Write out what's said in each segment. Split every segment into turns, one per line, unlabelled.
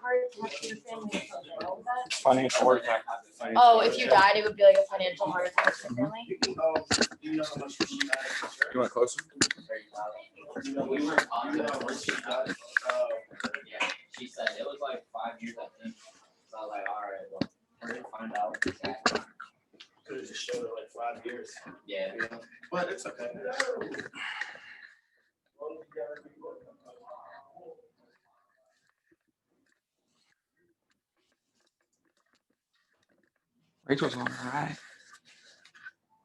heart attack in your family?
Financial heart attack.
Oh, if you died, it would be like a financial heart attack in your family?
You want closer?
Yeah, she said it was like 5 years, I think. So I was like, all right, well, we're gonna find out.
Could have just showed it like 5 years.
Yeah.
But it's okay.
Rachel's on, all right.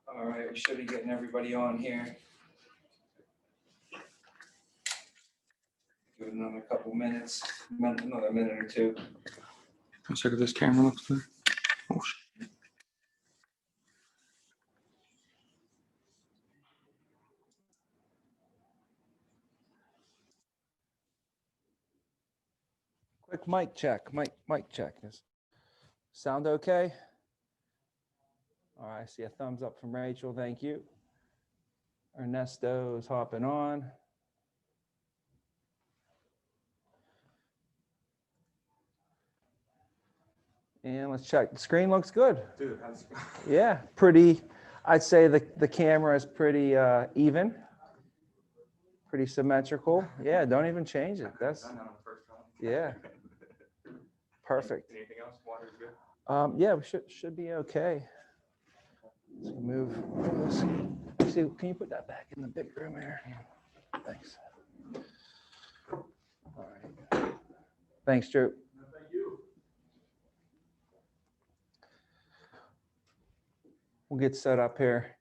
All right, we should be getting everybody on here. Give it another couple minutes, another minute or two. Let's check if this camera looks good. Oh, shit.
Quick mic check, mic check. Is sound okay? All right, I see a thumbs up from Rachel, thank you. Ernesto is hopping on. And let's check, the screen looks good.
Dude,
Yeah, pretty, I'd say the camera is pretty even, pretty symmetrical. Yeah, don't even change it, that's, yeah. Perfect.
Anything else? Water's good?
Yeah, we should be okay. Let's move this. See, can you put that back in the big room here? Thanks. All right. Thanks, Drew.
Thank you.
We'll get set up here.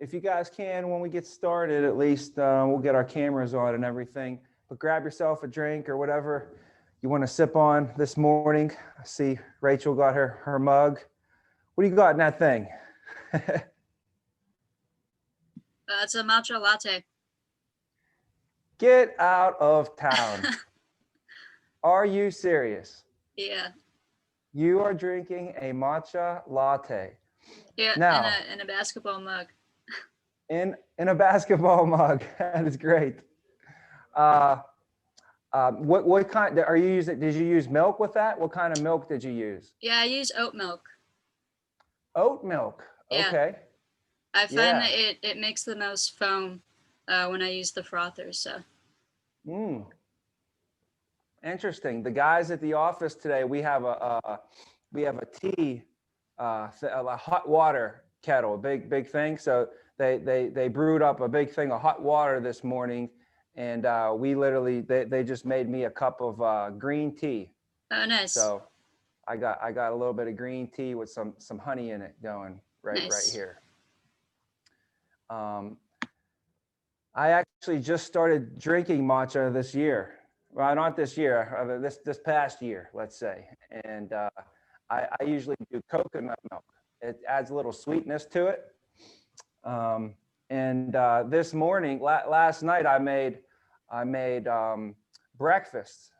If you guys can, when we get started, at least we'll get our cameras on and everything. But grab yourself a drink or whatever you want to sip on this morning. I see Rachel got her mug. What do you got in that thing?
It's a matcha latte.
Get out of town. Are you serious?
Yeah.
You are drinking a matcha latte
Yeah.
Now-
in a basketball mug.
in a basketball mug. That is great. What kind are you using? Did you use milk with that? What kind of milk did you use?
Yeah, I use oat milk.
Oat milk.
Yeah.
Okay.
I find
Yeah.
that it makes the most foam when I use the frother. So
Interesting. The guys at the office today, we have a tea, a hot water kettle, a big thing. So they brewed up a big thing of hot water this morning, and we literally they just made me a cup of green tea.
oh, nice.
So I got a little bit of green tea with some honey in it going right
Nice.
here. I actually just started drinking matcha this year. Well, not this year, this past year, let's say. And I usually do coconut milk. It adds a little sweetness to it. This morning, last night, I made breakfast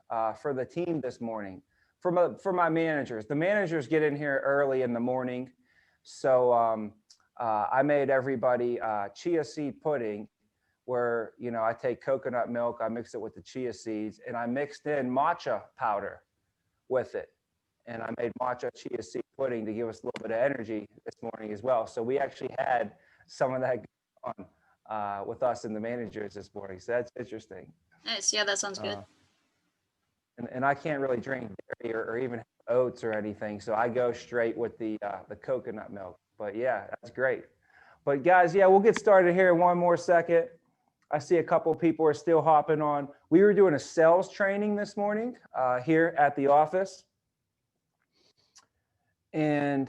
for the team this morning for my managers. The managers get in here early in the morning, so I made everybody chia seed pudding, where I take coconut milk, I mix it with the chia seeds, and I mixed in matcha powder with it, and I made matcha chia seed pudding to give us a little bit of energy this morning as well. So we actually had some of that on with us and the managers this morning. So that's interesting.
Nice. Yeah, that sounds good.
And I can't really drink dairy or even have oats or anything, so I go straight with the coconut milk. But yeah, that's great. But guys, yeah, we'll get started here in one more second. I see a couple of people are still hopping on. We were doing a sales training this morning here at the office. And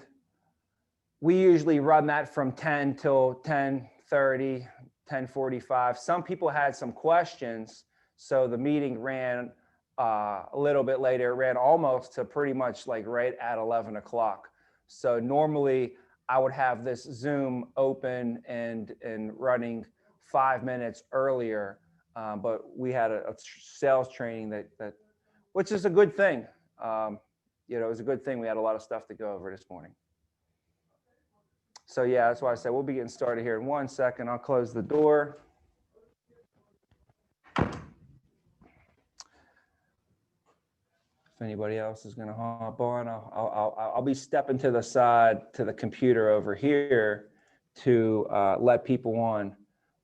we usually run that from 10 till 10:30, 10:45. Some people had some questions, so the meeting ran a little bit later. It ran almost to pretty much like right at 11 o'clock. So normally I would have this Zoom open and running 5 minutes earlier, but we had a sales training that which is a good thing. It was a good thing. We had a lot of stuff to go over this morning. So yeah, that's why I said we'll be getting started here in 1 second. I'll close the door. If anybody else is going to hop on, I'll be stepping to the side to the computer over here to let people on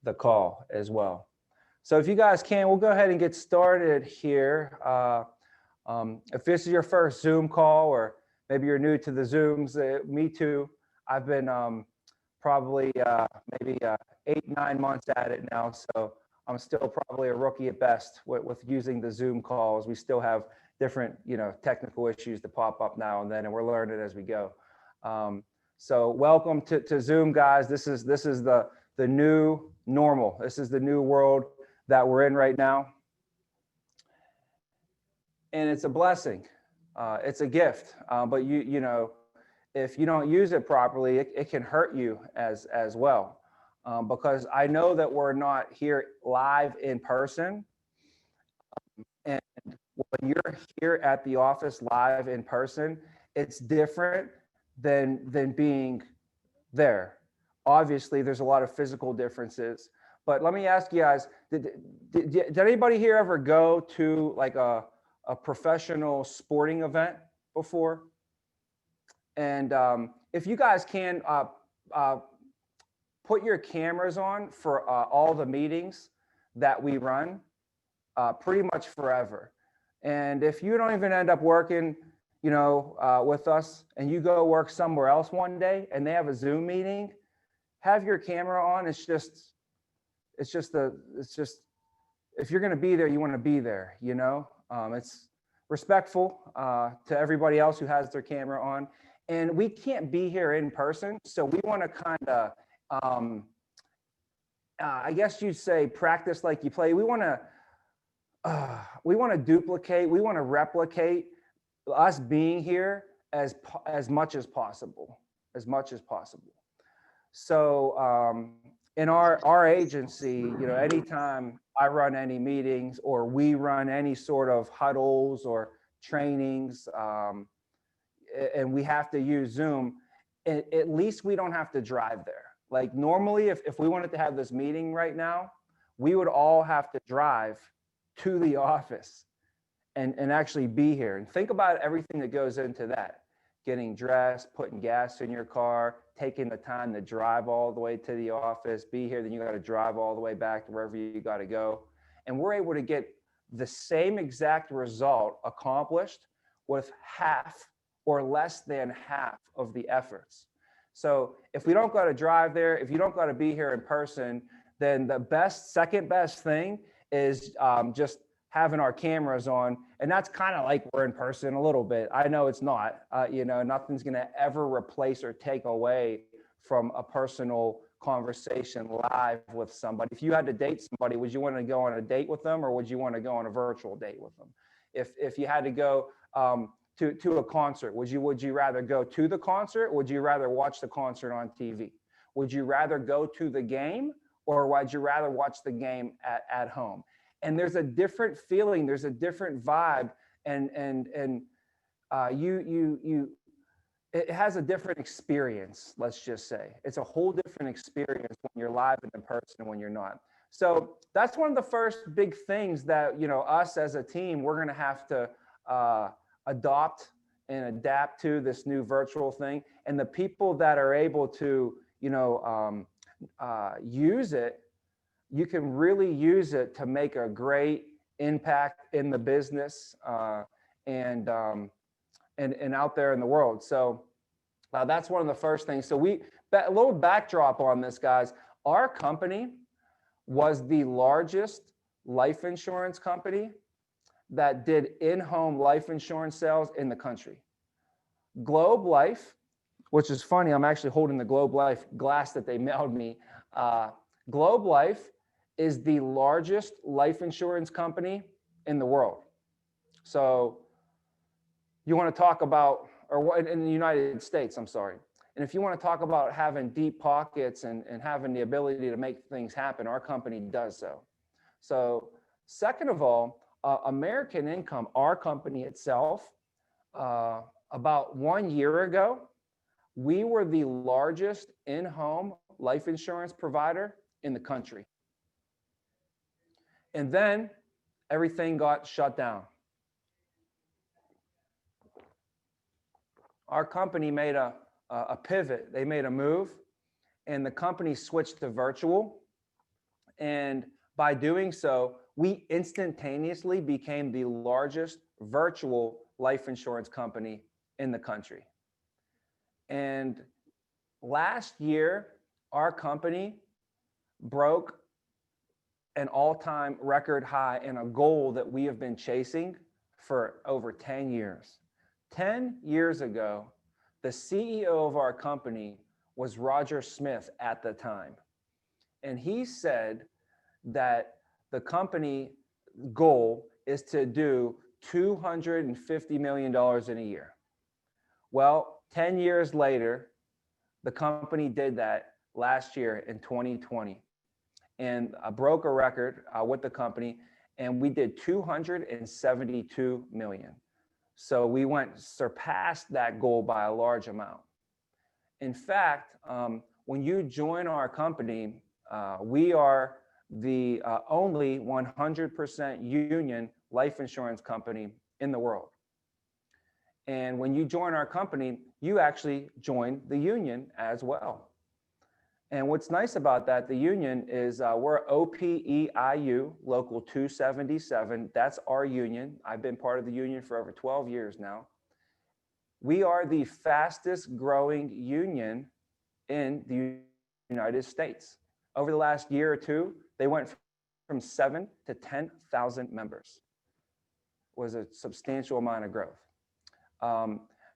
the call as well. So if you guys can, we'll go ahead and get started here. If this is your first Zoom call, or maybe you're new to the Zooms, me too. I've been probably maybe 8-9 months at it now, so I'm still probably a rookie at best with using the Zoom calls. We still have different, technical issues that pop up now and then, and we're learning as we go. So welcome to Zoom, guys. This is the new normal. This is the new world that we're in right now. And it's a blessing. It's a gift. But if you don't use it properly, it can hurt you as well. Because I know that we're not here live in person. And when you're here at the office live in person, it's different than being there. Obviously, there's a lot of physical differences. But let me ask you guys, did anybody here ever go to like a professional sporting event before? And if you guys can put your cameras on for all the meetings that we run, pretty much forever. And if you don't even end up working, with us, and you go work somewhere else one day and they have a Zoom meeting, have your camera on. It's just if you're going to be there, you want to be there. It's respectful to everybody else who has their camera on. And we can't be here in person, so we want to kind of, I guess you'd say, practice like you play. We want to duplicate, we want to replicate us being here as much as possible, So in our agency, anytime I run any meetings or we run any sort of huddles or trainings, and we have to use Zoom, at least we don't have to drive there. Like normally, if we wanted to have this meeting right now, we would all have to drive to the office and actually be here. And think about everything that goes into that. Getting dressed, putting gas in your car, taking the time to drive all the way to the office, be here, then you got to drive all the way back to wherever you got to go. And we're able to get the same exact result accomplished with half or less than half of the efforts. So if we don't got to drive there, if you don't got to be here in person, then the second best thing is just having our cameras on. And that's kind of like we're in person a little bit. I know it's not, nothing's going to ever replace or take away from a personal conversation live with somebody. If you had to date somebody, would you want to go on a date with them, or would you want to go on a virtual date with them? If you had to go to a concert, would you rather go to the concert, or would you rather watch the concert on TV? Would you rather go to the game, or would you rather watch the game at home? And there's a different feeling, there's a different vibe, and it has a different experience, let's just say. It's a whole different experience when you're live and in person and when you're not. So that's one of the first big things that, us as a team, we're gonna have to adopt and adapt to this new virtual thing. And the people that are able to, use it, you can really use it to make a great impact in the business and out there in the world. So that's one of the first things. So a little backdrop on this, guys. Our company was the largest life insurance company that did in-home life insurance sales in the country. Globe Life, which is funny, I'm actually holding the Globe Life glass that they mailed me. Globe Life is the largest life insurance company in the world. So you want to talk about, or what in the United States, I'm sorry. And if you want to talk about having deep pockets and having the ability to make things happen, our company does so. So second of all, American Income, our company itself, about 1 year ago, we were the largest in-home life insurance provider in the country. And then everything got shut down. our company made a pivot. They made a move, and the company switched to virtual. And by doing so, we instantaneously became the largest virtual life insurance company in the country. And last year, our company broke an all-time record high and a goal that we have been chasing for over 10 years. 10 years ago, the CEO of our company was Roger Smith at the time. And he said that the company goal is to do $250 million in a year. Well, 10 years later, the company did that last year in 2020. And I broke a record with the company, and we did 272 million. So we surpassed that goal by a large amount. In fact, when you join our company, we are the only 100% union life insurance company in the world. And when you join our company, you actually join the union as well. And what's nice about that, the union is we're OPEIU, Local 277. That's our union. I've been part of the union for over 12 years now. We are the fastest growing union in the United States. Over the last year or two, they went from 7 to 10,000 members. It was a substantial amount of growth.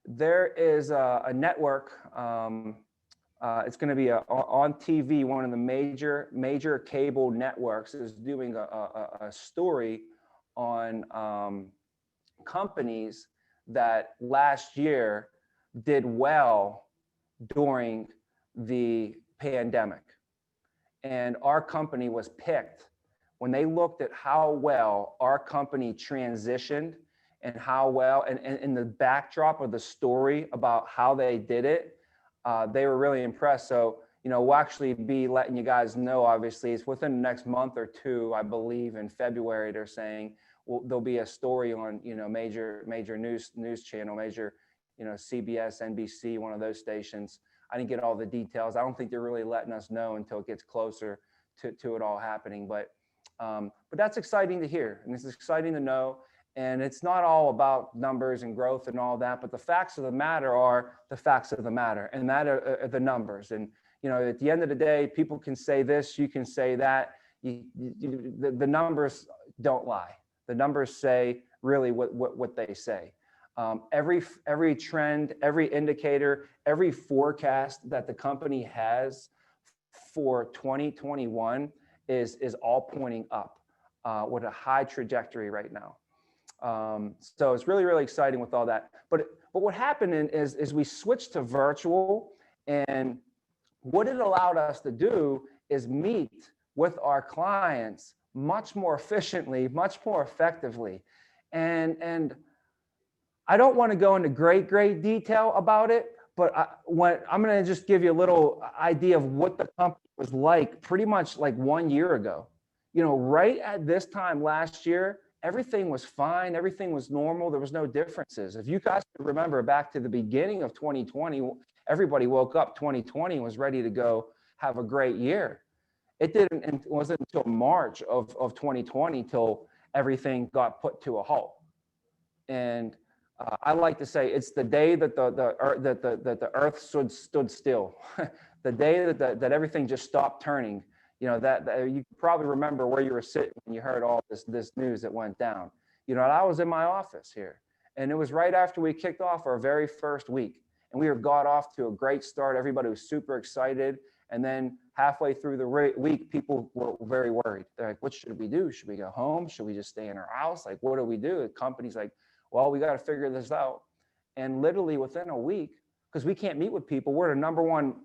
There is a network, it's going to be on TV. One of the major cable networks is doing a story on companies that last year did well during the pandemic. And our company was picked when they looked at how well our company transitioned and how well, and in the backdrop of the story about how they did it, they were really impressed. So, we'll actually be letting you guys know, obviously, it's within the next month or two, I believe in February, they're saying, there'll be a story on, major news channel, major, CBS, NBC, one of those stations. I didn't get all the details. I don't think they're really letting us know until it gets closer to it all happening. But that's exciting to hear, and it's exciting to know. And it's not all about numbers and growth and all that, but the facts of the matter are the facts of the matter, and that are the numbers. And at the end of the day, people can say this, you can say that. The numbers don't lie. The numbers say really what they say. Every trend, every indicator, every forecast that the company has for 2021 is all pointing up with a high trajectory right now. So it's really, really exciting with all that. But what happened is we switched to virtual, and what it allowed us to do is meet with our clients much more efficiently, much more effectively. And I don't want to go into great detail about it, but I'm going to just give you a little idea of what the company was like pretty much like 1 year ago. Right at this time last year, everything was fine. Everything was normal. There was no differences. If you guys remember back to the beginning of 2020, everybody woke up 2020 and was ready to go have a great year. It wasn't until March of 2020 till everything got put to a halt. And I like to say it's the day that the earth stood still, the day that everything just stopped turning. That you probably remember where you were sitting when you heard all this news that went down. I was in my office here, and it was right after we kicked off our very first week, and we got off to a great start. Everybody was super excited, and then halfway through the week, people were very worried. They're like, "What should we do? Should we go home? Should we just stay in our house? Like, what do we do?" The company's like, "Well, we got to figure this out." And literally within a week, because we can't meet with people, we're the number one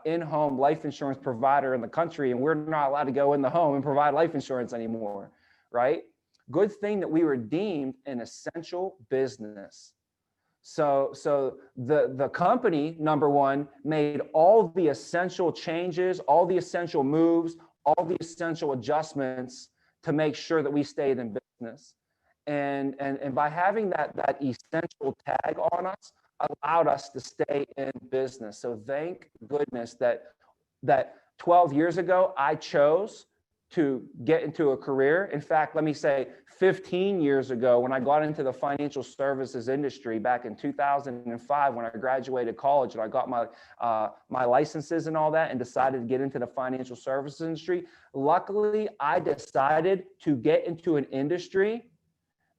in-home life insurance provider in the country, and we're not allowed to go in the home and provide life insurance anymore, right? Good thing that we were deemed an essential business. So the company, number one, made all the essential changes, all the essential moves, all the essential adjustments to make sure that we stayed in business. And by having that essential tag on us allowed us to stay in business. So thank goodness that 12 years ago, I chose to get into a career. In fact, let me say 15 years ago, when I got into the financial services industry back in 2005, when I graduated college and I got my licenses and all that and decided to get into the financial services industry, luckily, I decided to get into an industry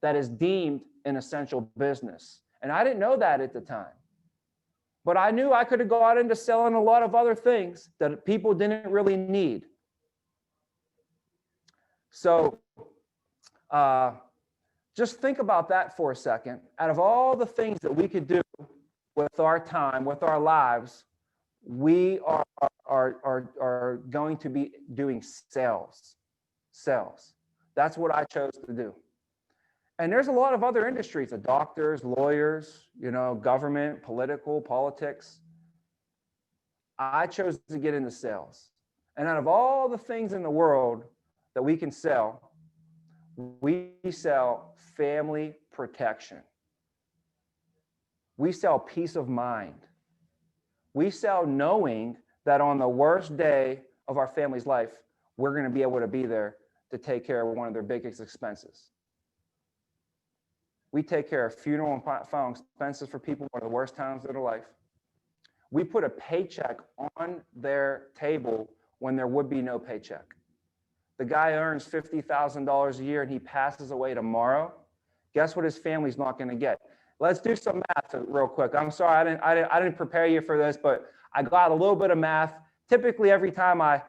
that is deemed an essential business. And I didn't know that at the time. But I knew I could have gone into selling a lot of other things that people didn't really need. So just think about that for a second. Out of all the things that we could do with our time, with our lives, we are going to be doing sales. That's what I chose to do. And there's a lot of other industries, the doctors, lawyers, government, politics. I chose to get into sales. And out of all the things in the world that we can sell, we sell family protection. We sell peace of mind. We sell knowing that on the worst day of our family's life, we're going to be able to be there to take care of one of their biggest expenses. We take care of funeral and final expenses for people one of the worst times of their life. We put a paycheck on their table when there would be no paycheck. The guy earns $50,000 a year and he passes away tomorrow. Guess what his family's not going to get? Let's do some math real quick. I'm sorry, I didn't prepare you for this, but I got a little bit of math. Typically, every time I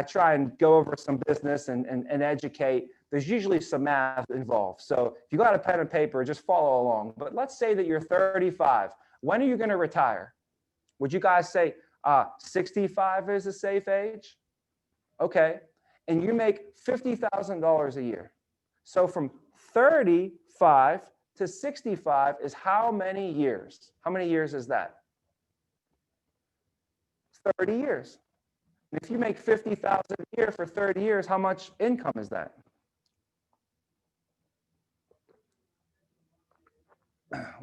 try and go over some business and educate, there's usually some math involved. So if you got a pen and paper, just follow along. But let's say that you're 35. When are you going to retire? Would you guys say 65 is a safe age? Okay. And you make $50,000 a year. So from 35 to 65 is how many years? How many years is that? 30 years. And if you make $50,000 a year for 30 years, how much income is that?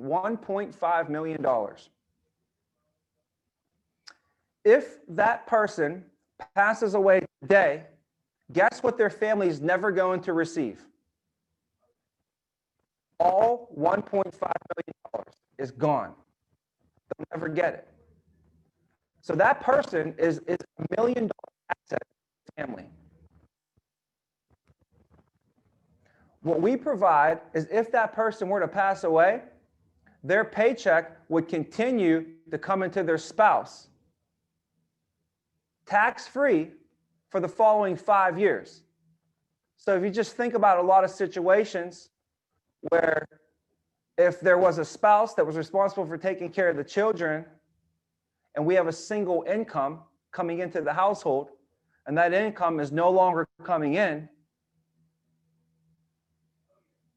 $1.5 million. If that person passes away today, guess what their family is never going to receive? All $1.5 million is gone. They'll never get it. So that person is $1 million asset to the family. What we provide is if that person were to pass away, their paycheck would continue to come into their spouse, tax-free for the following 5 years. So if you just think about a lot of situations where if there was a spouse that was responsible for taking care of the children, and we have a single income coming into the household, and that income is no longer coming in,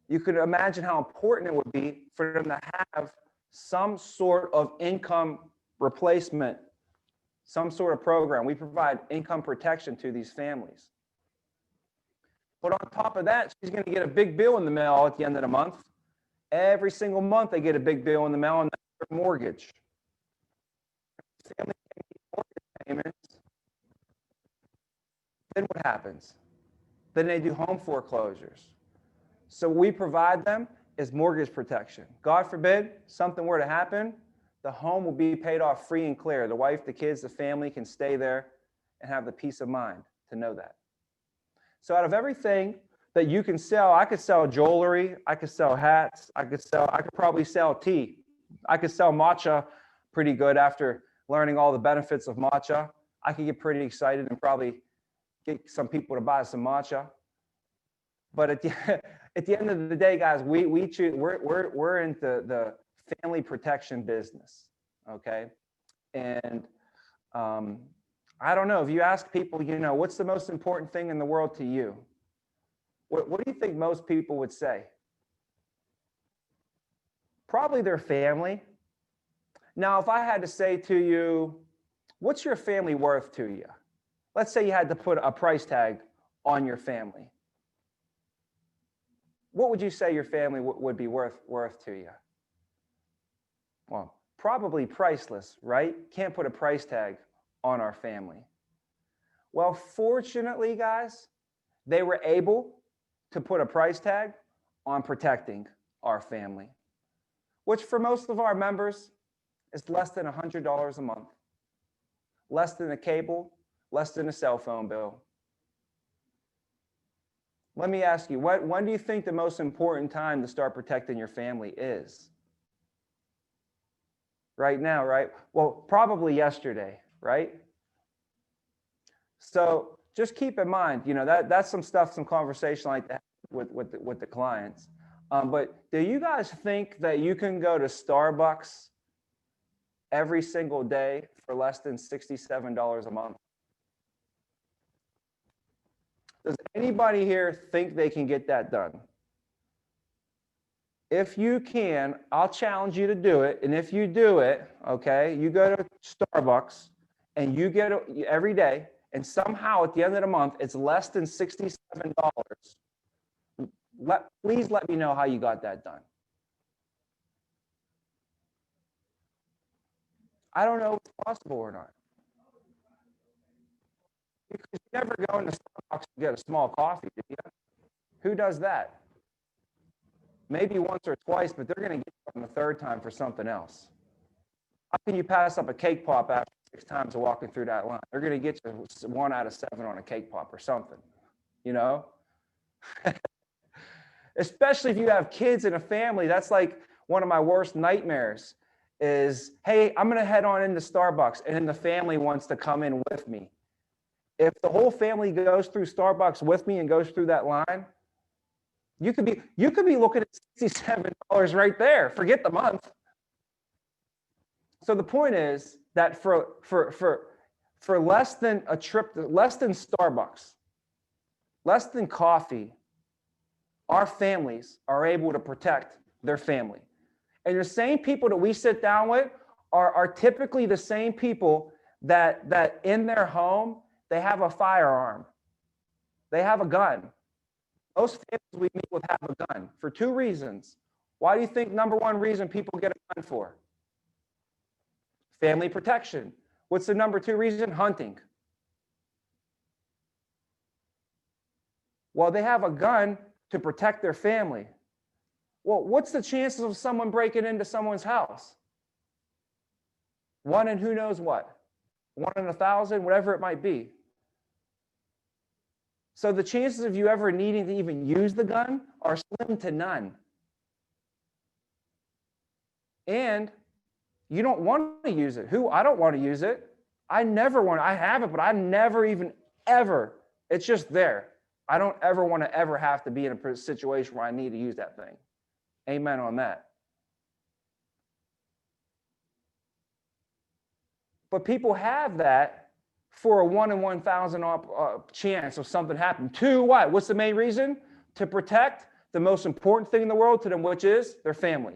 you could imagine how important it would be for them to have some sort of income replacement, some sort of program. We provide income protection to these families. But on top of that, she's going to get a big bill in the mail at the end of the month. Every single month, they get a big bill in the mail, and that's their mortgage. Family can't meet mortgage payments. Then what happens? Then they do home foreclosures. So what we provide them is mortgage protection. God forbid something were to happen, the home will be paid off free and clear. The wife, the kids, the family can stay there and have the peace of mind to know that. So out of everything that you can sell, I could sell jewelry, I could sell hats, I could probably sell tea. I could sell matcha pretty good after learning all the benefits of matcha. I could get pretty excited and probably get some people to buy some matcha. But at the end of the day, guys, we're into the family protection business, okay? And I don't know, if you ask people, what's the most important thing in the world to you? What do you think most people would say? Probably their family. Now, if I had to say to you, what's your family worth to you? Let's say you had to put a price tag on your family. What would you say your family would be worth to you? well, probably priceless, right? Can't put a price tag on our family. Well, fortunately, guys, they were able to put a price tag on protecting our family, which for most of our members is less than $100 a month, less than a cable, less than a cell phone bill. Let me ask you, when do you think the most important time to start protecting your family is? Right now, right? Well, probably yesterday, right? So just keep in mind, that's some stuff, some conversation like that with the clients. But do you guys think that you can go to Starbucks every single day for less than $67 a month? Does anybody here think they can get that done? If you can, I'll challenge you to do it. And if you do it, okay, you go to Starbucks and you get it every day, and somehow at the end of the month, it's less than $67. Please let me know how you got that done. I don't know if it's possible or not. Because you never go into Starbucks to get a small coffee, do you? Who does that? Maybe once or twice, but they're going to get you on the third time for something else. How can you pass up a cake pop after 6 times of walking through that line? They're going to get you 1 out of 7 on a cake pop or something, Especially if you have kids in a family, that's like one of my worst nightmares is, hey, I'm going to head on into Starbucks, and then the family wants to come in with me. If the whole family goes through Starbucks with me and goes through that line, you could be looking at $67 right there. Forget the month. So the point is that for less than a trip, less than Starbucks, less than coffee, our families are able to protect their family. And the same people that we sit down with are typically the same people that in their home, they have a firearm. They have a gun. Most families we meet with have a gun for 2 reasons. Why do you think number 1 reason people get a gun for? Family protection. What's the number 2 reason? Hunting. Well, they have a gun to protect their family. Well, what's the chances of someone breaking into someone's house? 1 in who knows what? 1 in 1,000, whatever it might be. So the chances of you ever needing to even use the gun are slim to none. And you don't want to use it. I don't want to use it. I have it, but I never even ever, it's just there. I don't ever want to ever have to be in a situation where I need to use that thing. Amen on that. But people have that for a 1 in 1,000 chance of something happening. 2, what? What's the main reason? To protect the most important thing in the world to them, which is their family.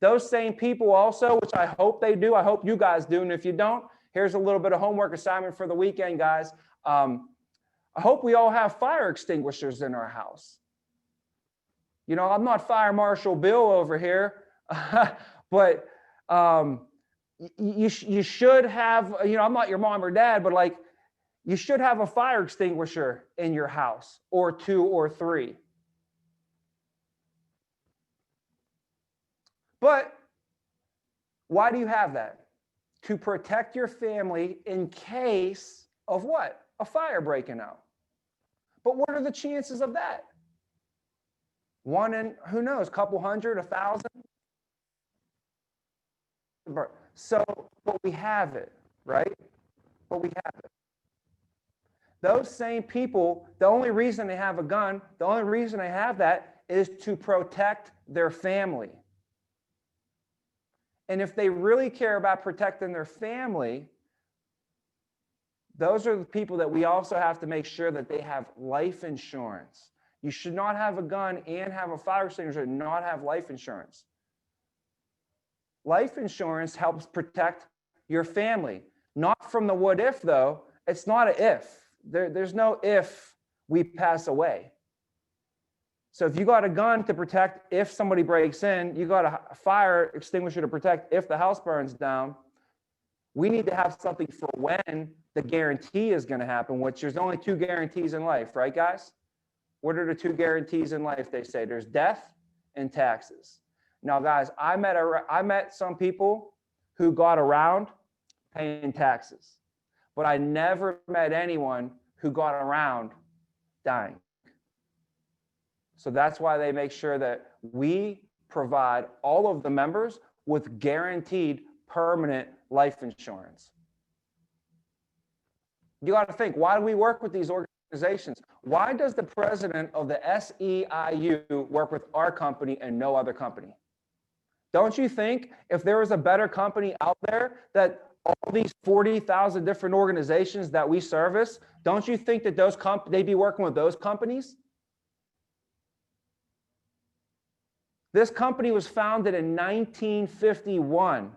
Those same people also, which I hope they do, I hope you guys do, and if you don't, here's a little bit of homework assignment for the weekend, guys. I hope we all have fire extinguishers in our house. I'm not Fire Marshal Bill over here, but you should have, I'm not your mom or dad, but you should have a fire extinguisher in your house, or 2 or 3. But why do you have that? To protect your family in case of what? A fire breaking out. But what are the chances of that? 1 in, who knows, couple hundred, 1,000? So, but we have it, right? But we have it. Those same people, the only reason they have a gun, the only reason they have that is to protect their family. And if they really care about protecting their family, those are the people that we also have to make sure that they have life insurance. You should not have a gun and have a fire extinguisher and not have life insurance. Life insurance helps protect your family. Not from the what if, though. It's not an if. There's no if we pass away. So if you got a gun to protect if somebody breaks in, you got a fire extinguisher to protect if the house burns down. We need to have something for when the guarantee is going to happen, which there's only 2 guarantees in life, right, guys? What are the 2 guarantees in life? They say there's death and taxes. Now, guys, I met some people who got around paying taxes, but I never met anyone who got around dying. So that's why they make sure that we provide all of the members with guaranteed permanent life insurance. You got to think, why do we work with these organizations? Why does the president of the SEIU work with our company and no other company? Don't you think if there was a better company out there that all these 40,000 different organizations that we service, don't you think that they'd be working with those companies? This company was founded in 1951.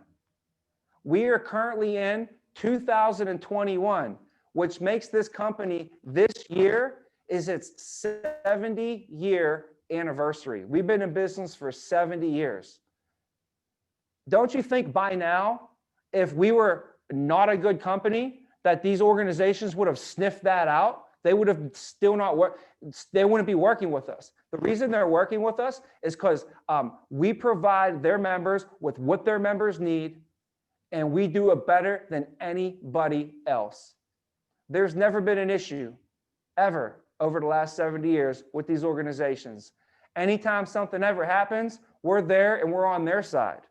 We are currently in 2021, which makes this company this year is its 70-year anniversary. We've been in business for 70 years. Don't you think by now, if we were not a good company, that these organizations would have sniffed that out? They would have still not worked. They wouldn't be working with us. The reason they're working with us is because we provide their members with what their members need, and we do it better than anybody else. There's never been an issue ever over the last 70 years with these organizations. Anytime something ever happens, we're there and we're on their side.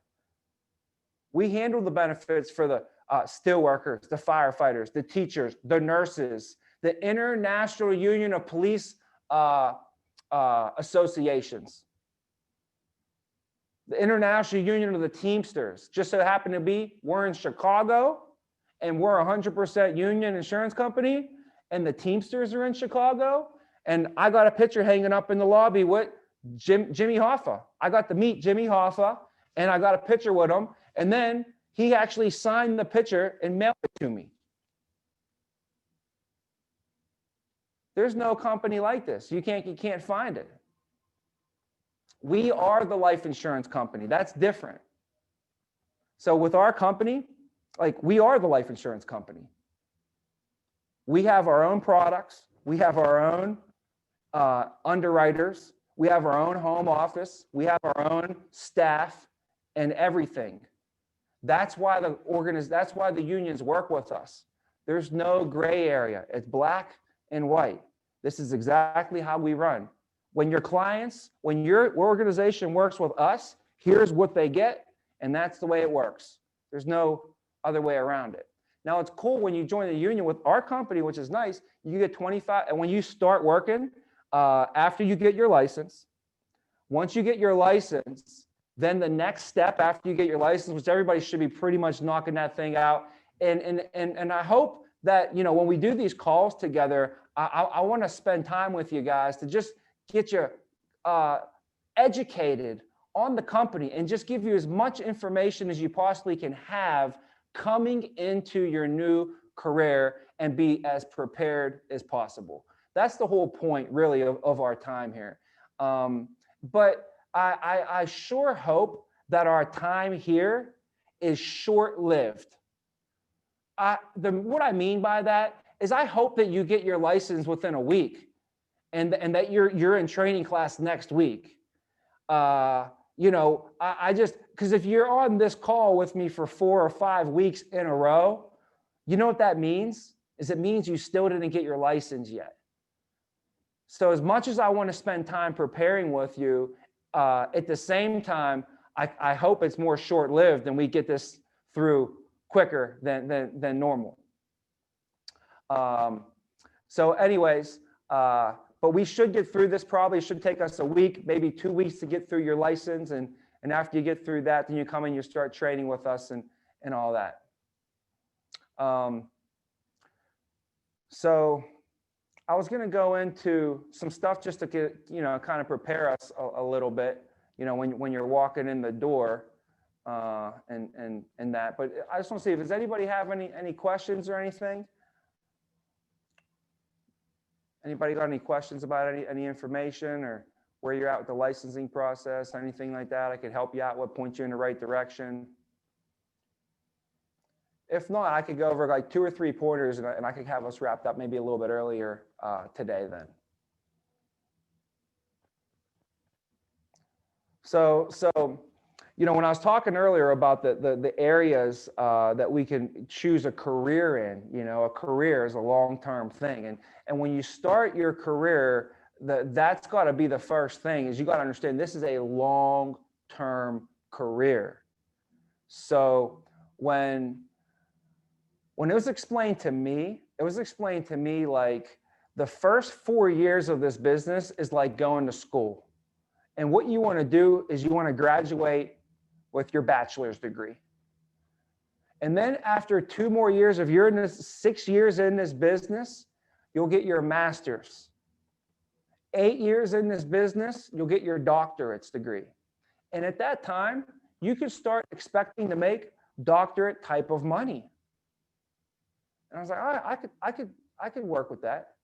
We handle the benefits for the steel workers, the firefighters, the teachers, the nurses, the International Union of Police Associations, the International Union of the Teamsters. Just so happen to be, we're in Chicago and we're a 100% union insurance company, and the Teamsters are in Chicago. And I got a picture hanging up in the lobby with Jimmy Hoffa. I got to meet Jimmy Hoffa, and I got a picture with him. And then he actually signed the picture and mailed it to me. There's no company like this. You can't find it. We are the life insurance company. That's different. So with our company, like, we are the life insurance company. We have our own products. We have our own underwriters. We have our own home office. We have our own staff and everything. That's why the unions work with us. There's no gray area. It's black and white. This is exactly how we run. When your clients, when your organization works with us, here's what they get, and that's the way it works. There's no other way around it. Now, it's cool when you join the union with our company, which is nice. You get 25, and when you start working, after you get your license, once you get your license, then the next step after you get your license, which everybody should be pretty much knocking that thing out. And I hope that, you know, when we do these calls together, I want to spend time with you guys to just get you educated on the company and just give you as much information as you possibly can have coming into your new career and be as prepared as possible. That's the whole point, really, of our time here. But I sure hope that our time here is short-lived. What I mean by that is I hope that you get your license within a week and that you're in training class next week. You know, I just, because if you're on this call with me for 4 or 5 weeks in a row, you know what that means? Is it means you still didn't get your license yet. So as much as I want to spend time preparing with you, at the same time, I hope it's more short-lived and we get this through quicker than normal. So anyways, but we should get through this. Probably should take us a week, maybe 2 weeks to get through your license. And after you get through that, then you come and you start training with us and all that. So I was going to go into some stuff just to get, you know, kind of prepare us a little bit, you know, when you're walking in the door and that. But I just want to see if does anybody have any questions or anything? Anybody got any questions about any information or where you're at with the licensing process, anything like that, I could help you out with, point you in the right direction. If not, I could go over like 2 or 3 pointers and I could have us wrapped up maybe a little bit earlier today then. So, you know, when I was talking earlier about the areas that we can choose a career in, you know, a career is a long-term thing. And when you start your career, that's got to be the first thing, is you got to understand this is a long-term career. So when it was explained to me, like the first 4 years of this business is like going to school. And what you want to do is you want to graduate with your bachelor's degree. And then after 2 more years, if you're in this 6 years in this business, you'll get your master's. 8 years in this business, you'll get your doctorate's degree. And at that time, you can start expecting to make doctorate type of money. And I was like, I could work with that.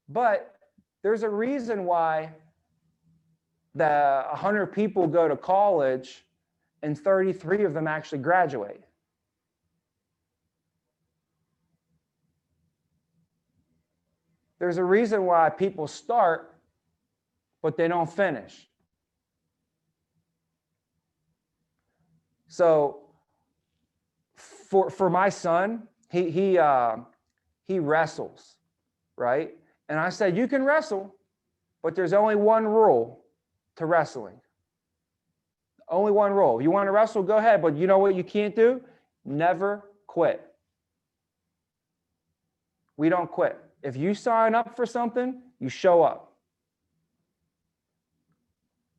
But there's a reason why the 100 people go to college and 33 of them actually graduate. There's a reason why people start, but they don't finish. So for my son, he wrestles, right? And I said, you can wrestle, but there's only one rule to wrestling. Only one rule. If you want to wrestle, go ahead, but you know what you can't do? Never quit. We don't quit. If you sign up for something, you show up.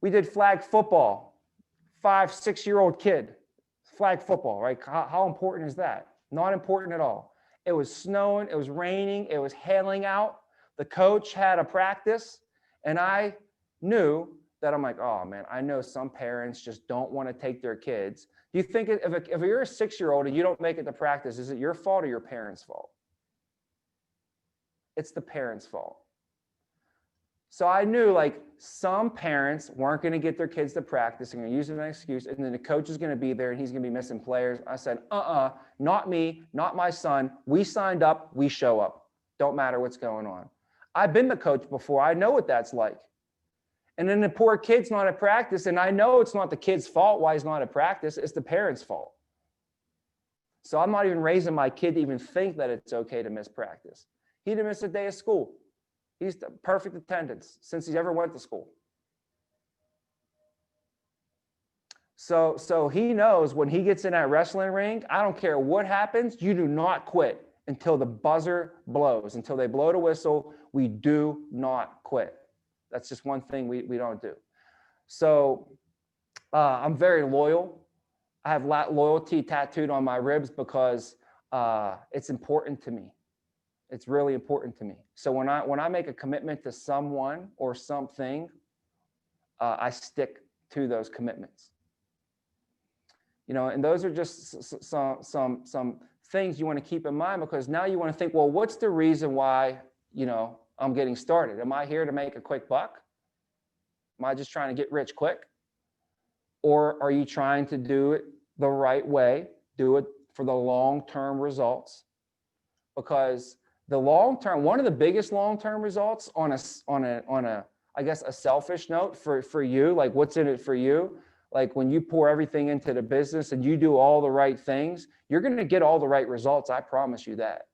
We did flag football, 5, 6-year-old kid, flag football, right? How important is that? Not important at all. It was snowing, it was raining, it was hailing out. The coach had a practice, and I knew that I'm like, oh man, I know some parents just don't want to take their kids. Do you think if you're a 6-year-old and you don't make it to practice, is it your fault or your parents' fault? It's the parents' fault. So I knew like some parents weren't going to get their kids to practice and going to use it as an excuse, and then the coach is going to be there and he's going to be missing players. I said, not me, not my son. We signed up, we show up. Don't matter what's going on. I've been the coach before. I know what that's like. And then the poor kid's not at practice, and I know it's not the kid's fault why he's not at practice, it's the parents' fault. So I'm not even raising my kid to even think that it's okay to miss practice. He didn't miss a day of school. He's the perfect attendance since he ever went to school. So he knows when he gets in that wrestling ring, I don't care what happens, you do not quit until the buzzer blows. Until they blow the whistle, we do not quit. That's just one thing we don't do. So I'm very loyal. I have loyalty tattooed on my ribs because it's important to me. It's really important to me. So when I make a commitment to someone or something, I stick to those commitments. You know, and those are just some things you want to keep in mind, because now you want to think, well, what's the reason why, you know, I'm getting started? Am I here to make a quick buck? Am I just trying to get rich quick? Or are you trying to do it the right way? Do it for the long-term results? Because the long-term, one of the biggest long-term results on a I guess a selfish note for you, like what's in it for you, like when you pour everything into the business and you do all the right things, you're going to get all the right results. I promise you that.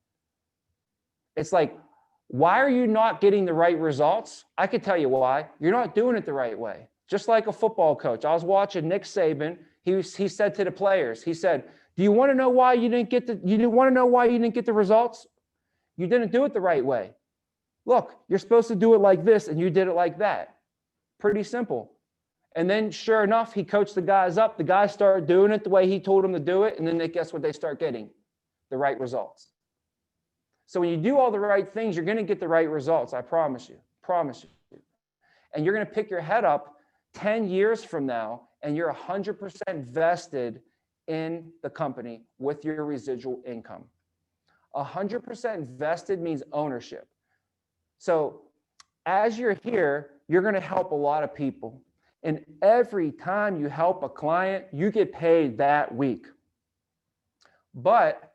It's like, why are you not getting the right results? I could tell you why. You're not doing it the right way. Just like a football coach. I was watching Nick Saban. He said to the players, he said, do you want to know why you didn't get the results? You didn't do it the right way. Look, you're supposed to do it like this and you did it like that. Pretty simple. And then sure enough, he coached the guys up. The guys started doing it the way he told them to do it. And then guess what they start getting? The right results. So when you do all the right things, you're going to get the right results. I promise you. And you're going to pick your head up 10 years from now, and you're 100% vested in the company with your residual income. 100% vested means ownership. So as you're here, you're going to help a lot of people. And every time you help a client, you get paid that week. But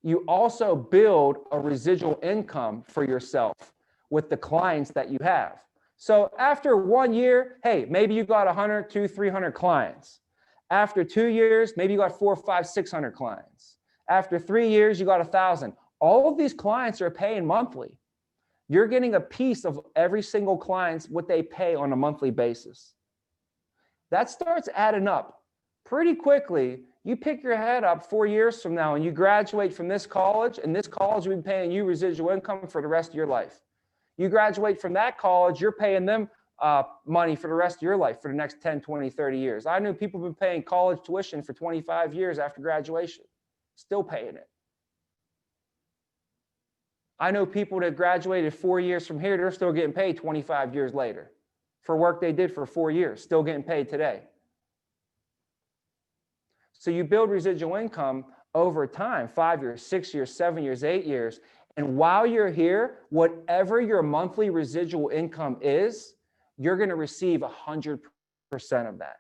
you also build a residual income for yourself with the clients that you have. So after 1 year, hey, maybe you got 100, 200, 300 clients. After 2 years, maybe you got 400, 500, 600 clients. After 3 years, you got 1,000. All of these clients are paying monthly. You're getting a piece of every single client's what they pay on a monthly basis. That starts adding up pretty quickly. You pick your head up 4 years from now and you graduate from this college, and this college will be paying you residual income for the rest of your life. You graduate from that college, you're paying them money for the rest of your life for the next 10, 20, 30 years. I knew people have been paying college tuition for 25 years after graduation, still paying it. I know people that graduated 4 years from here, they're still getting paid 25 years later for work they did for 4 years, still getting paid today. So you build residual income over time, 5 years, 6 years, 7 years, 8 years. And while you're here, whatever your monthly residual income is, you're going to receive 100% of that.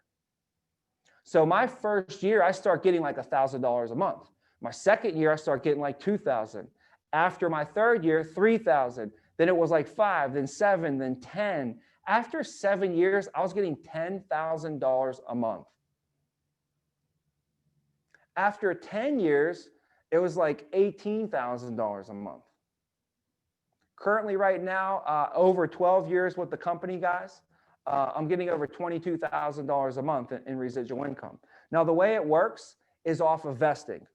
So my first year, I start getting like $1,000 a month. My second year, I start getting like $2,000. After my third year, $3,000. Then it was like 5, then 7, then 10. After 7 years, I was getting $10,000 a month. After 10 years, it was like $18,000 a month. Currently right now, over 12 years with the company, guys, I'm getting over $22,000 a month in residual income. Now, the way it works is off of vesting.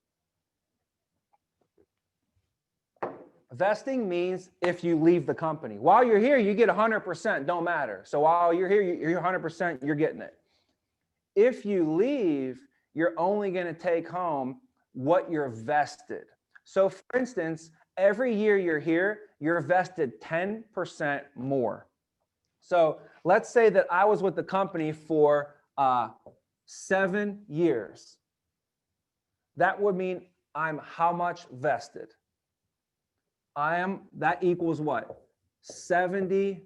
Vesting means if you leave the company. While you're here, you get 100%, don't matter. So while you're here, you're 100%, you're getting it. If you leave, you're only going to take home what you're vested. So for instance, every year you're here, you're vested 10% more. So let's say that I was with the company for 7 years. That would mean I'm how much vested? That equals what? 70%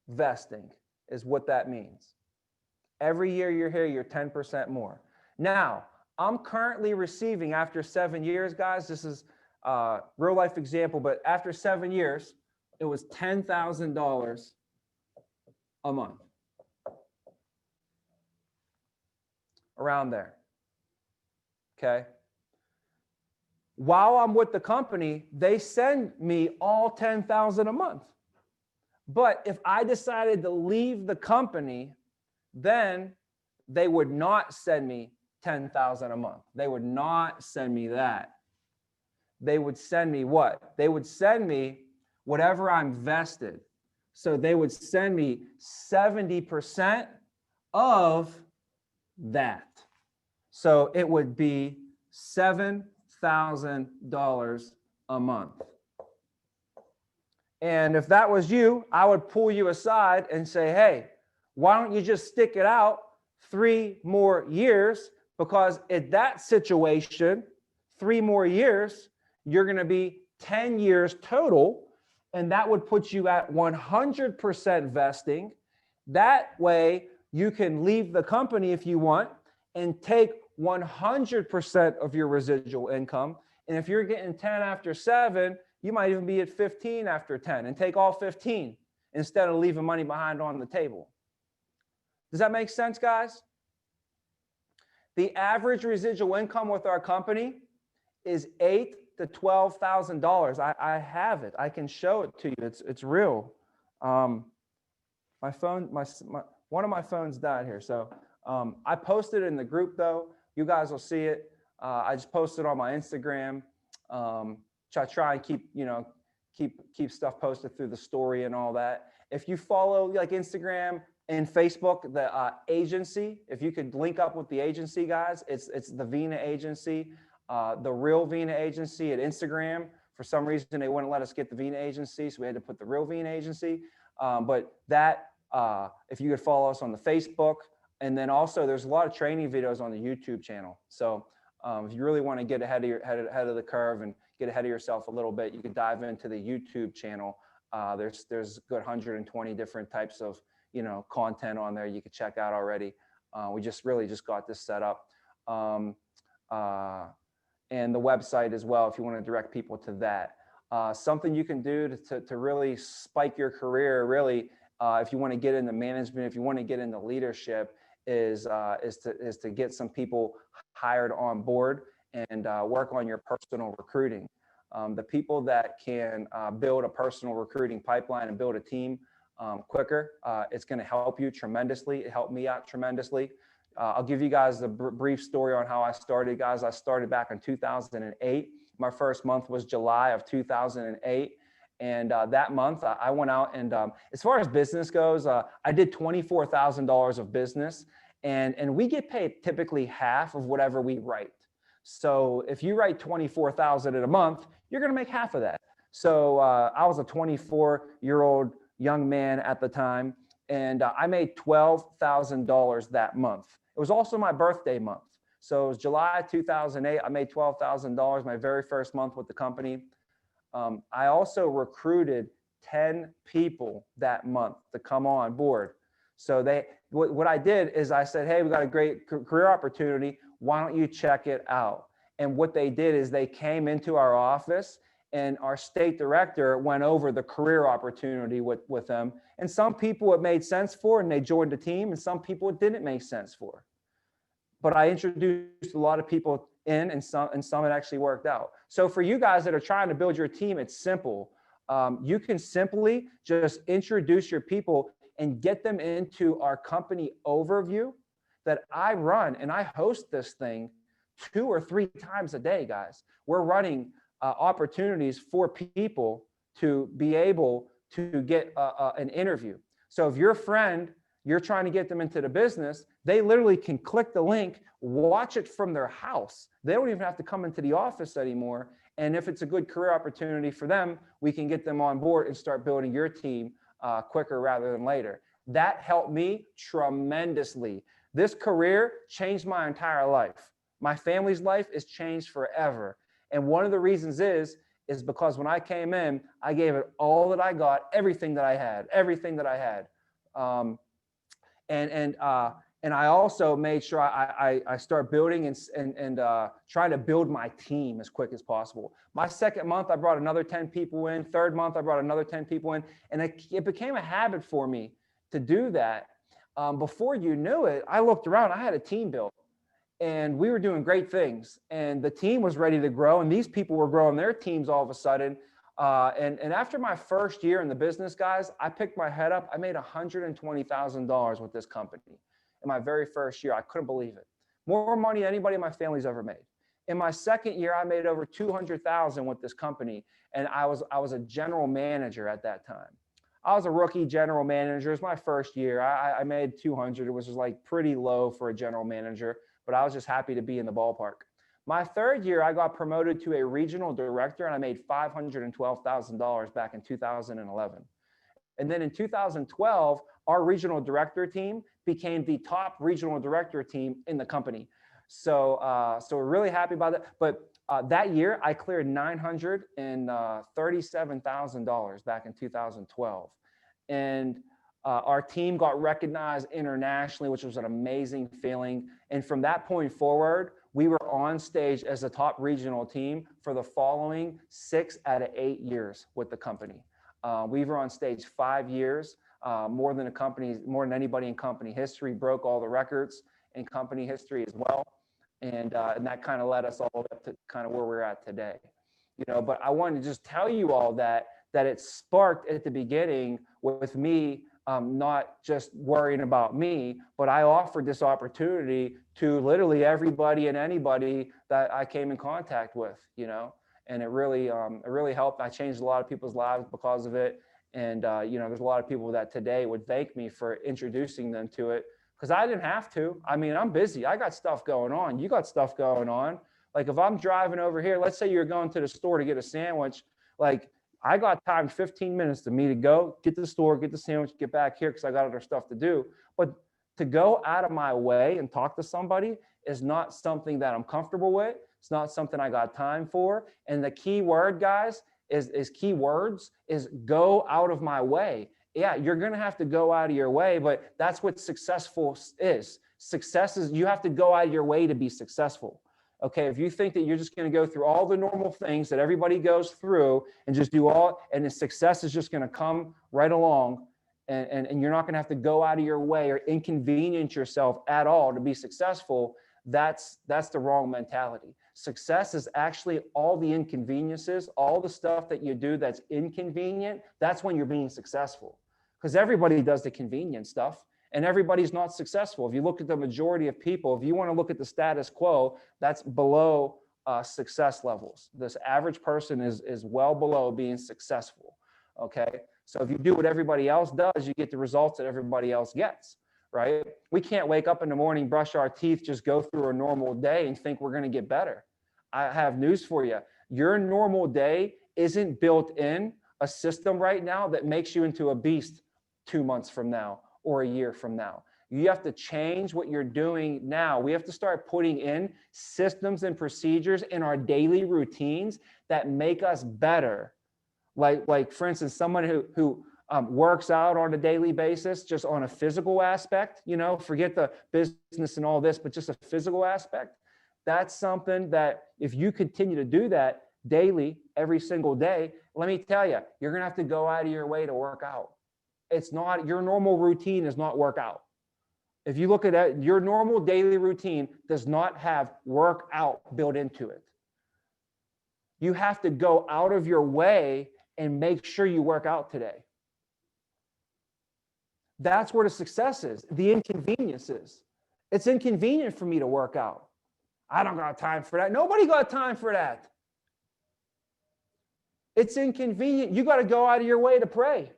vesting is what that means. Every year you're here, you're 10% more. Now, I'm currently receiving after 7 years, guys, this is a real life example, but after 7 years, it was $10,000 a month. Around there. Okay. While I'm with the company, they send me all $10,000 a month. But if I decided to leave the company, then they would not send me $10,000 a month. They would not send me that. They would send me what? They would send me whatever I'm vested. So they would send me 70% of that. So it would be $7,000 a month. And if that was you, I would pull you aside and say, hey, why don't you just stick it out 3 more years? Because at that situation, 3 more years, you're going to be 10 years total. And that would put you at 100% vesting. That way you can leave the company if you want and take 100% of your residual income. And if you're getting 10 after 7, you might even be at 15 after 10 and take all 15 instead of leaving money behind on the table. Does that make sense, guys? The average residual income with our company is $8,000 to $12,000. I have it. I can show it to you. It's real. My phone, one of my phones died here. So I posted it in the group though. You guys will see it. I just posted on my Instagram. Try and keep stuff posted through the story and all that. If you follow like Instagram and Facebook, the agency, if you could link up with the agency, guys, it's the Vena agency, the real Vena agency at Instagram. For some reason, they wouldn't let us get the Vena agency, so we had to put the real Vena agency. But that, if you could follow us on the Facebook, and then also there's a lot of training videos on the YouTube channel. So if you really want to get ahead of the curve and get ahead of yourself a little bit, you can dive into the YouTube channel There's a good 120 different types of, content on there you can check out already. We just got this set up. And the website as well, if you want to direct people to that. Something you can do to really spike your career, really, if you want to get into management, if you want to get into leadership, is to get some people hired on board and work on your personal recruiting. The people that can build a personal recruiting pipeline and build a team quicker, it's going to help you tremendously. It helped me out tremendously. I'll give you guys a brief story on how I started, guys. I started back in 2008. My first month was July of 2008. And that month I went out and as far as business goes, I did $24,000 of business, and we get paid typically half of whatever we write. So if you write 24,000 in a month, you're going to make half of that. So I was a 24-year-old young man at the time, and I made $12,000 that month. It was also my birthday month. So it was July 2008. I made $12,000 my very first month with the company. I also recruited 10 people that month to come on board. So what I did is I said, hey, we got a great career opportunity. Why don't you check it out? And what they did is they came into our office, and our state director went over the career opportunity with them. And some people it made sense for, and they joined the team, and some people it didn't make sense for. But I introduced a lot of people in, and some it actually worked out. So for you guys that are trying to build your team, it's simple. You can simply just introduce your people and get them into our company overview that I run, and I host this thing 2 or 3 times a day, guys. We're running opportunities for people to be able to get an interview. So if your friend, you're trying to get them into the business, they literally can click the link, watch it from their house. They don't even have to come into the office anymore. And if it's a good career opportunity for them, we can get them on board and start building your team quicker rather than later. That helped me tremendously. This career changed my entire life. My family's life is changed forever. And one of the reasons is because when I came in, I gave it all that I got, everything that I had. And I also made sure I start building and trying to build my team as quick as possible. My second month, I brought another 10 people in. Third month, I brought another 10 people in. And it became a habit for me to do that. Before you knew it, I looked around, I had a team built, and we were doing great things. And the team was ready to grow, and these people were growing their teams all of a sudden. And after my first year in the business, guys, I picked my head up. I made $120,000 with this company in my very first year. I couldn't believe it. More money than anybody in my family's ever made. In my second year, I made over $200,000 with this company, and I was a general manager at that time. I was a rookie general manager. It was my first year. I made 200. It was just like pretty low for a general manager, but I was just happy to be in the ballpark. My third year, I got promoted to a regional director, and I made $512,000 back in 2011. And then in 2012, our regional director team became the top regional director team in the company. So we're really happy about that. But that year, I cleared $937,000 back in 2012. And our team got recognized internationally, which was an amazing feeling. And from that point forward, we were on stage as a top regional team for the following 6 out of 8 years with the company. We were on stage 5 years, more than anybody in company history, broke all the records in company history as well. And that kind of led us all up to kind of where we're at today. But I wanted to just tell you all that it sparked at the beginning with me not just worrying about me, but I offered this opportunity to literally everybody and anybody that I came in contact with, and it really helped. I changed a lot of people's lives because of it. And, there's a lot of people that today would thank me for introducing them to it, because I didn't have to. I mean, I'm busy. I got stuff going on. You got stuff going on. Like if I'm driving over here, let's say you're going to the store to get a sandwich, like I got time 15 minutes to go, get to the store, get the sandwich, get back here because I got other stuff to do. But to go out of my way and talk to somebody is not something that I'm comfortable with. It's not something I got time for. And the key word, guys, is key words is go out of my way. Yeah, you're going to have to go out of your way, but that's what successful is. Success is you have to go out of your way to be successful. Okay, if you think that you're just going to go through all the normal things that everybody goes through and just do all, and the success is just going to come right along, and you're not going to have to go out of your way or inconvenience yourself at all to be successful, that's the wrong mentality. Success is actually all the inconveniences, all the stuff that you do that's inconvenient. That's when you're being successful, because everybody does the convenient stuff. And everybody's not successful. If you look at the majority of people, if you want to look at the status quo, that's below success levels. This average person is well below being successful, okay? So if you do what everybody else does, you get the results that everybody else gets, right? We can't wake up in the morning, brush our teeth, just go through a normal day and think we're going to get better. I have news for you. Your normal day isn't built in a system right now that makes you into a beast 2 months from now or a year from now. You have to change what you're doing now. We have to start putting in systems and procedures in our daily routines that make us better. Like for instance, someone who works out on a daily basis, just on a physical aspect, you know, forget the business and all this, but just a physical aspect. That's something that if you continue to do that daily, every single day, let me tell you, you're going to have to go out of your way to work out. It's not, your normal routine is not workout. If you look at it, your normal daily routine does not have workout built into it. You have to go out of your way and make sure you work out today. That's where the success is, the inconvenience is. It's inconvenient for me to work out. I don't got time for that. Nobody got time for that. It's inconvenient. You got to go out of your way to pray.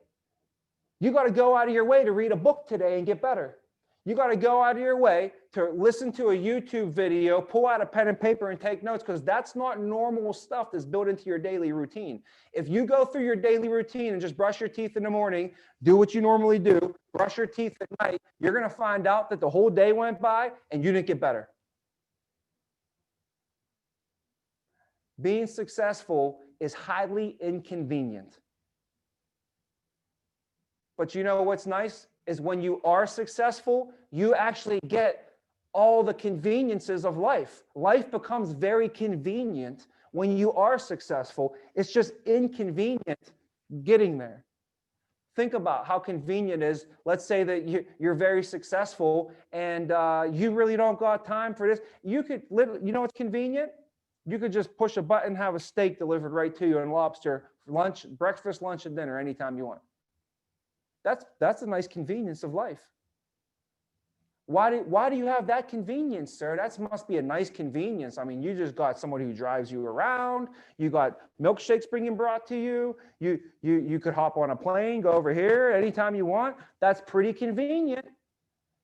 You got to go out of your way to read a book today and get better. You got to go out of your way to listen to a YouTube video, pull out a pen and paper and take notes, because that's not normal stuff that's built into your daily routine. If you go through your daily routine and just brush your teeth in the morning, do what you normally do, brush your teeth at night, you're going to find out that the whole day went by and you didn't get better. Being successful is highly inconvenient. But you know what's nice is when you are successful, you actually get all the conveniences of life. Life becomes very convenient when you are successful. It's just inconvenient getting there. Think about how convenient it is. Let's say that you're very successful and you really don't got time for this. You could literally, you know what's convenient? You could just push a button, have a steak delivered right to you and lobster for lunch, breakfast, lunch, and dinner anytime you want. That's a nice convenience of life. Why do you have that convenience, sir? That must be a nice convenience. I mean, you just got somebody who drives you around. You got milkshakes being brought to you. You could hop on a plane, go over here anytime you want. That's pretty convenient.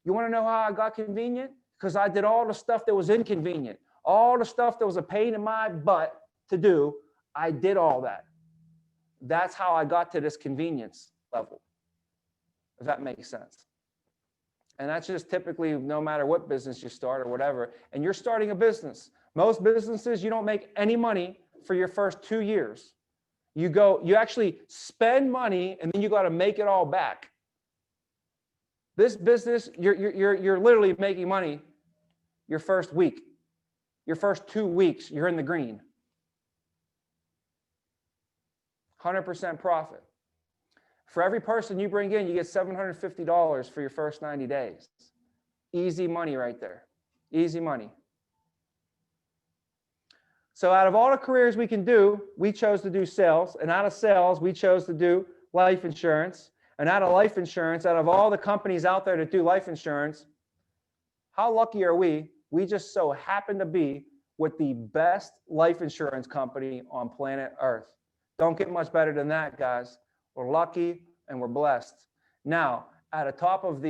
You want to know how I got convenient? Because I did all the stuff that was inconvenient. All the stuff that was a pain in my butt to do, I did all that. That's how I got to this convenience level. If that makes sense. And that's just typically no matter what business you start or whatever, and you're starting a business. Most businesses, you don't make any money for your first 2 years. You actually spend money and then you got to make it all back. This business, you're literally making money your first week. Your first 2 weeks, you're in the green. 100% profit. For every person you bring in, you get $750 for your first 90 days. Easy money right there. Easy money. So out of all the careers we can do, we chose to do sales. And out of sales, we chose to do life insurance. And out of life insurance, out of all the companies out there that do life insurance, how lucky are we? We just so happen to be with the best life insurance company on planet Earth. Don't get much better than that, guys. We're lucky and we're blessed. Now, at the top of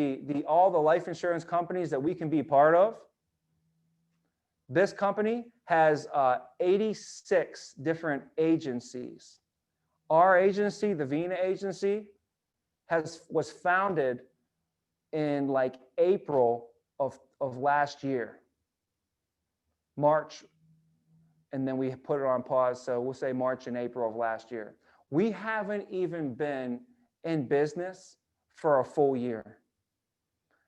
all the life insurance companies that we can be part of, this company has 86 different agencies. Our agency, the Vena agency, was founded in like April of last year, March. and then we put it on pause. So we'll say March and April of last year. We haven't even been in business for a full year.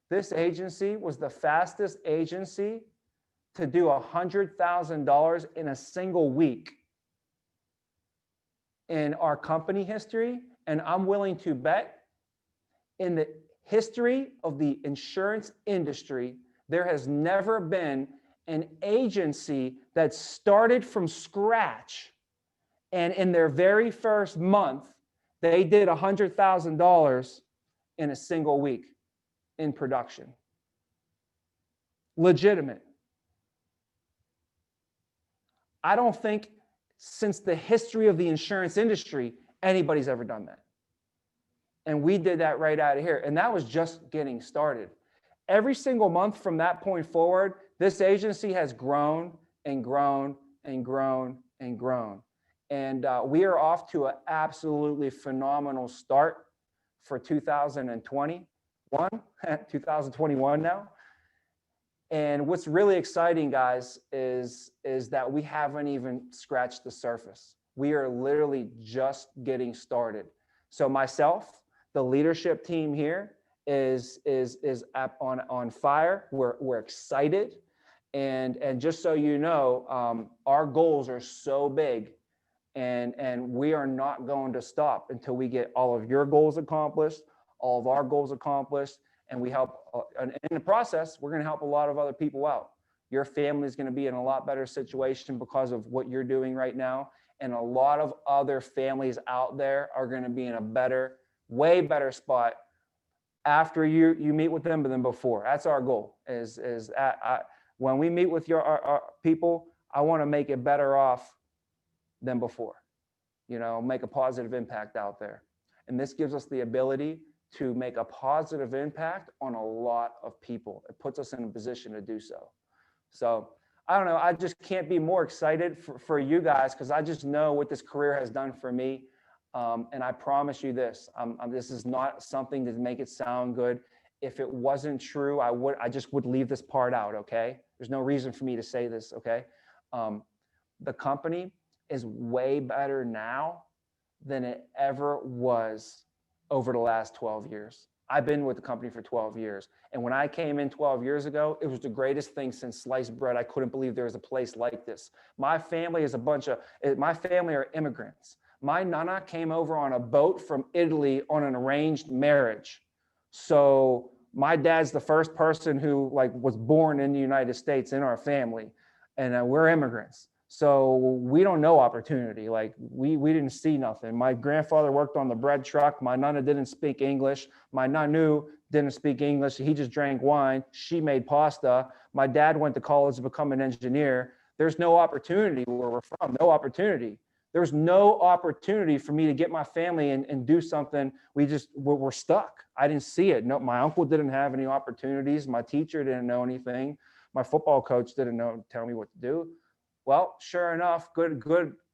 This agency was the fastest agency to do $100,000 in a single week in our company history. And I'm willing to bet in the history of the insurance industry, there has never been an agency that started from scratch and in their very first month, they did $100,000 in a single week in production. Legitimate. I don't think since the history of the insurance industry, anybody's ever done that. And we did that right out of here. And that was just getting started. Every single month from that point forward, this agency has grown and grown and grown and grown. And we are off to an absolutely phenomenal start for 2021 now. And what's really exciting, guys, is that we haven't even scratched the surface. We are literally just getting started. So myself, the leadership team here is on fire. We're excited. And just so you know, our goals are so big, and we are not going to stop until we get all of your goals accomplished, all of our goals accomplished. And we help, and in the process, we're going to help a lot of other people out. Your family is going to be in a lot better situation because of what you're doing right now. And a lot of other families out there are going to be in a better, way better spot after you meet with them than before. That's our goal. When we meet with our people, I want to make it better off than before. You know, make a positive impact out there. And this gives us the ability to make a positive impact on a lot of people. It puts us in a position to do so. So I don't know, I just can't be more excited for you guys, because I just know what this career has done for me. And I promise you this, this is not something to make it sound good. If it wasn't true, I just would leave this part out, okay? There's no reason for me to say this, okay? The company is way better now than it ever was over the last 12 years. I've been with the company for 12 years. And when I came in 12 years ago, it was the greatest thing since sliced bread. I couldn't believe there was a place like this. My family is my family are immigrants. My nana came over on a boat from Italy on an arranged marriage. So my dad's the first person who was born in the United States in our family, and we're immigrants. So we don't know opportunity. We didn't see nothing. My grandfather worked on the bread truck. My nana didn't speak English. My nanu didn't speak English. He just drank wine. She made pasta. My dad went to college to become an engineer. There's no opportunity where we're from, no opportunity. There's no opportunity for me to get my family and do something. We're stuck. I didn't see it. No, my uncle didn't have any opportunities. My teacher didn't know anything. My football coach didn't tell me what to do. Well, sure enough, good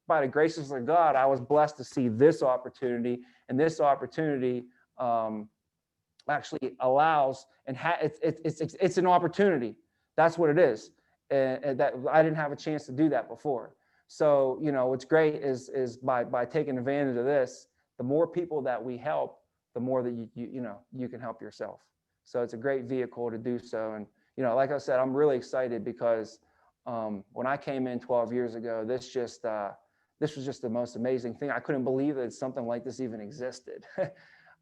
by the graces of God, I was blessed to see this opportunity, and this opportunity actually allows it's an opportunity. That's what it is, and that I didn't have a chance to do that before. So what's great is by taking advantage of this, the more people that we help, the more that you can help yourself. So it's a great vehicle to do so, and like I said, I'm really excited because. When I came in 12 years ago, this was just the most amazing thing. I couldn't believe that something like this even existed.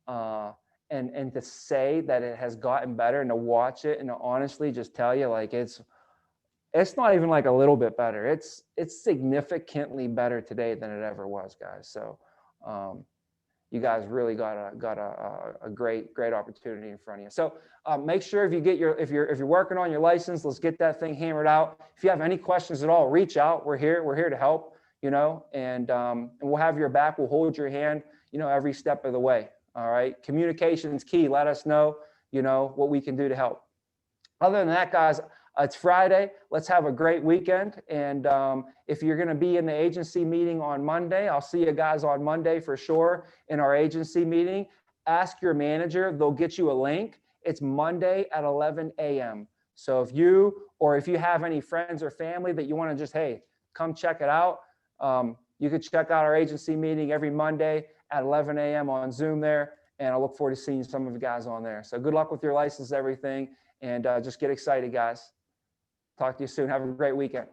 And to say that it has gotten better and to watch it and to honestly just tell you, it's not even a little bit better. It's significantly better today than it ever was, guys. So you guys really got a great opportunity in front of you. So make sure if you're working on your license, let's get that thing hammered out. If you have any questions at all, reach out. We're here to help, and we'll have your back. We'll hold your hand, every step of the way. All right. Communication is key. Let us know, what we can do to help. Other than that, guys, it's Friday. Let's have a great weekend. And if you're going to be in the agency meeting on Monday, I'll see you guys on Monday for sure in our agency meeting. Ask your manager. They'll get you a link. It's Monday at 11 a.m. So if you have any friends or family that you want to just, hey, come check it out. You could check out our agency meeting every Monday at 11 a.m. on Zoom there. And I look forward to seeing some of you guys on there. So good luck with your license, everything. And just get excited, guys. Talk to you soon. Have a great weekend.